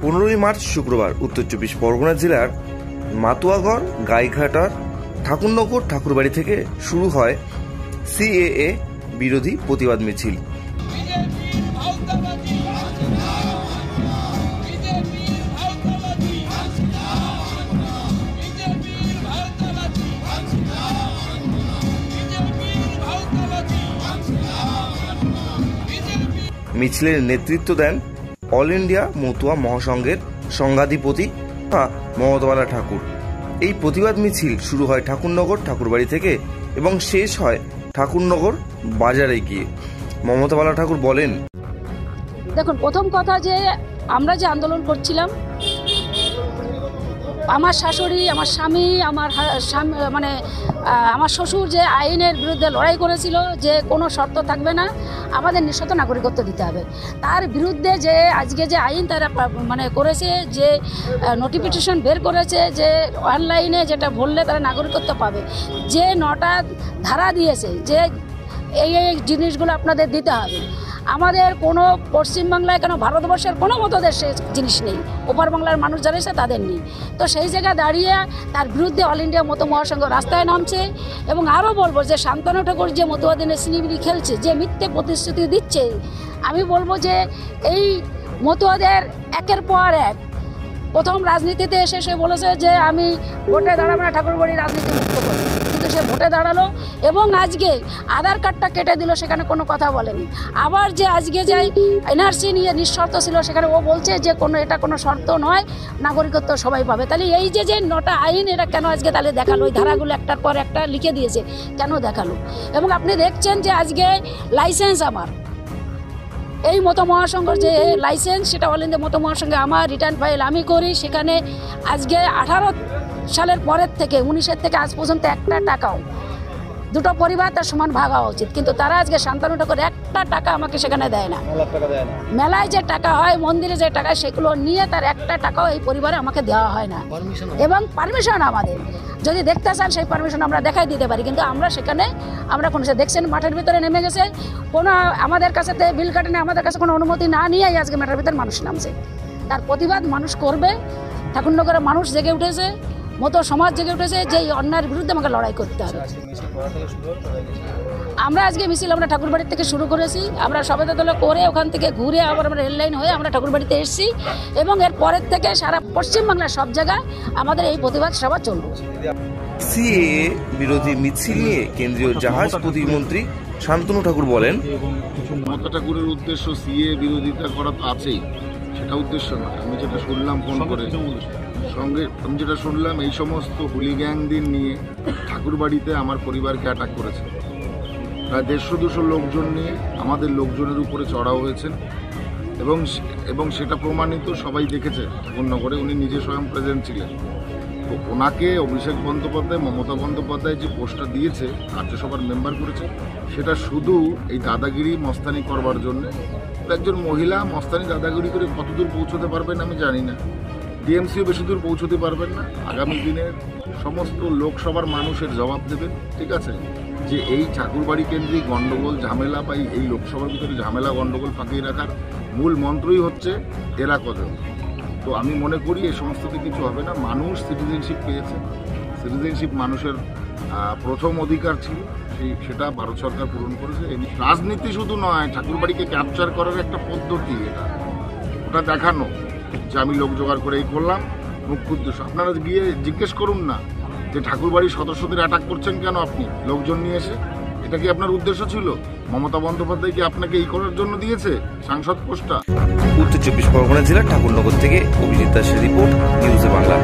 15ই March শুক্রবার উত্তর চব্বিশ পরগনা জেলার মাতুয়াগড় গাইঘাটার ঠাকুরনগর ঠাকুরবাড়ি থেকে শুরু হয় সিএএ বিরোধী প্রতিবাদ মিছিল। মিছিলের নেতৃত্ব দেন অল ইন্ডিয়া মতুয়া মহাসংঘের সংঘাধিপতি মমতাবালা ঠাকুর। এই প্রতিবাদ মিছিল শুরু হয় ঠাকুরনগর ঠাকুরবাড়ি থেকে এবং শেষ হয় ঠাকুরনগর বাজারে গিয়ে। মমতাবালা ঠাকুর বলেন, দেখুন, প্রথম কথা যে আমরা যে আন্দোলন করছিলাম, আমার শাশুড়ি, আমার স্বামী, আমার শ্বশুর যে আইনের বিরুদ্ধে লড়াই করেছিল যে কোনো শর্ত থাকবে না, আমাদের নিঃশর্ত নাগরিকত্ব দিতে হবে, তার বিরুদ্ধে যে আজকে যে আইন তারা করেছে, যে নোটিফিকেশন বের করেছে যে অনলাইনে যেটা বললে তারা নাগরিকত্ব পাবে, যে 9টা ধারা দিয়েছে যে এই জিনিসগুলো আপনাদের দিতে হবে। আমাদের কোনো পশ্চিমবাংলায় কেন ভারতবর্ষের কোনো মতো দেশে জিনিস নেই, ওপার বাংলার মানুষ যারা এসে তাদের নেই। তো সেই জায়গায় দাঁড়িয়ে তার বিরুদ্ধে অল ইন্ডিয়া মতো মহাসংঘ রাস্তায় নামছে। এবং আরও বলবো যে শান্তনু ঠাকুর যে মতুয়াদিনের সিনেমিনি খেলছে, যে মিথ্যে প্রতিশ্রুতি দিচ্ছে, আমি বলবো যে এই মতুয়াদের একের পর এক প্রথম রাজনীতিতে এসে সে বলেছে যে আমি ভোটে দাঁড়াবো না, ঠাকুরবাড়ি রাজনীতি মুক্ত করবো, কিন্তু সে ভোটে দাঁড়ালো এবং আজকে আধার কার্ডটা কেটে দিল, সেখানে কোনো কথা বলেনি। আবার যে আজকে যে এনআরসি নিয়ে নিঃশর্ত ছিল, সেখানে ও বলছে যে এটা কোনো শর্ত নয়, নাগরিকত্ব সবাই পাবে। তাহলে এই যে 9টা আইন, এটা কেন আজকে তাহলে দেখালো? ওই ধারাগুলো একটার পর একটা লিখে দিয়েছে, কেন দেখালো? এবং আপনি দেখছেন যে আজকে লাইসেন্স আমার এই মতো মহাসংঘের যে লাইসেন্স, সেটা অল ইন্ডিয়া মতো মহাসংঘে আমার রিটার্ন ফাইল আমি করি, সেখানে আজকে 18 সালের পরের থেকে 19-এর থেকে আজ পর্যন্ত একটা টাকাও, দুটো পরিবার তার সমান ভাগ হওয়া উচিত, কিন্তু তারা আজকে শান্তনু ঠাকুর একটা টাকা আমাকে সেখানে দেয় না। মেলায় যে টাকা হয়, মন্দিরে যে টাকা, সেগুলো নিয়ে তার একটা টাকাও এই পরিবারে আমাকে দেওয়া হয় না। এবং পারমিশন আমাদের যদি দেখতে চান সেই পারমিশন আমরা দেখাই দিতে পারি, কিন্তু আমরা কোনো দেখছেন মাঠের ভিতরে নেমে গেছে, কোনো আমাদের কাছে বিল কাটেনি, আমাদের কাছে কোনো অনুমতি না নিয়েই আজকে মাঠের ভিতরে মানুষ নামছে। তার প্রতিবাদ মানুষ করবে। ঠাকুরনগরের মানুষ জেগে উঠেছে, মতো সমাজ জেগে উঠেছে যে এই অন্যায়ের বিরুদ্ধে আমাকে লড়াই করতে হবে। আমরা আজকে মিছিল আমরা ঠাকুরবাড়ির থেকে শুরু করেছি, আমরা সবেদা দলে করে ওখান থেকে ঘুরে আবার আমরা রেল লাইন হয়ে আমরা ঠাকুরবাড়িতে এসেছি এবং এর পরের থেকে সারা পশ্চিমবাংলার সব জায়গায় আমাদের এই প্রতিবাদ সভা চলবে। সিএএ বিরোধী মিছিল নিয়ে কেন্দ্রীয় জাহাজ প্রতিমন্ত্রী শান্তনু ঠাকুর বলেন, মমতা ঠাকুরের উদ্দেশ্য সিএএ বিরোধিতা করা তো আছেই, সেটা উদ্দেশ্য না। আমি যেটা শুনলাম ফোন করে আমি যেটা শুনলাম, এই সমস্ত হুলিগ্যাংদের নিয়ে ঠাকুরবাড়িতে আমার পরিবারকে অ্যাটাক করেছে। প্রায় 150-200 লোকজন নিয়ে আমাদের লোকজনের উপরে চড়াও হয়েছেন এবং সেটা প্রমাণিত, সবাই দেখেছে ঠাকুরনগরে, উনি নিজে স্বয়ং প্রেজেন্ট ছিলেন। তো ওনাকে অভিষেক বন্দ্যোপাধ্যায়, মমতা বন্দ্যোপাধ্যায় যে পোস্টটা দিয়েছে, রাজ্যসভার মেম্বার করেছে, সেটা শুধু এই দাদাগিরি মস্তানি করবার জন্যে। একজন মহিলা মস্তানি দাদাগিরি করে কতদূর পৌঁছতে পারবেন আমি জানি না, ডিএমসিও বেশি দূর পৌঁছতে পারবেন না। আগামী দিনের সমস্ত লোকসভার মানুষের জবাব দেবেন, ঠিক আছে, যে এই ঠাকুরবাড়ি কেন্দ্রিক গণ্ডগোল ঝামেলা বা এই লোকসভার ভিতরে ঝামেলা গণ্ডগোল ফাঁকিয়ে রাখার মূল মন্ত্রই হচ্ছে এরা কজন। তো আমি মনে করি এই সমস্ততে কিছু হবে না। মানুষ সিটিজেনশিপ পেয়েছে, সিটিজেনশিপ মানুষের প্রথম অধিকার ছিল, সেটা ভারত সরকার পূরণ করেছে। রাজনীতি শুধু নয়, ঠাকুরবাড়িকে ক্যাপচার করার একটা পদ্ধতি, ওটা দেখানো যে আমি লোক জোগাড় করে এই করলাম, মুখ্য উদ্দেশ্য। আপনারা গিয়ে জিজ্ঞেস করুন না যে ঠাকুরবাড়ির সদস্যদের অ্যাটাক করছেন কেন আপনি লোকজন নিয়ে এসে, এটা কি আপনার উদ্দেশ্য ছিল? মমতা বন্দ্যোপাধ্যায় কি আপনাকে এই করার জন্য দিয়েছে সাংসদ পোস্টটা? উত্তর চব্বিশ পরগনা জেলার ঠাকুরনগর থেকে অভিজিৎ দাসের রিপোর্ট, নিউজ বাংলা।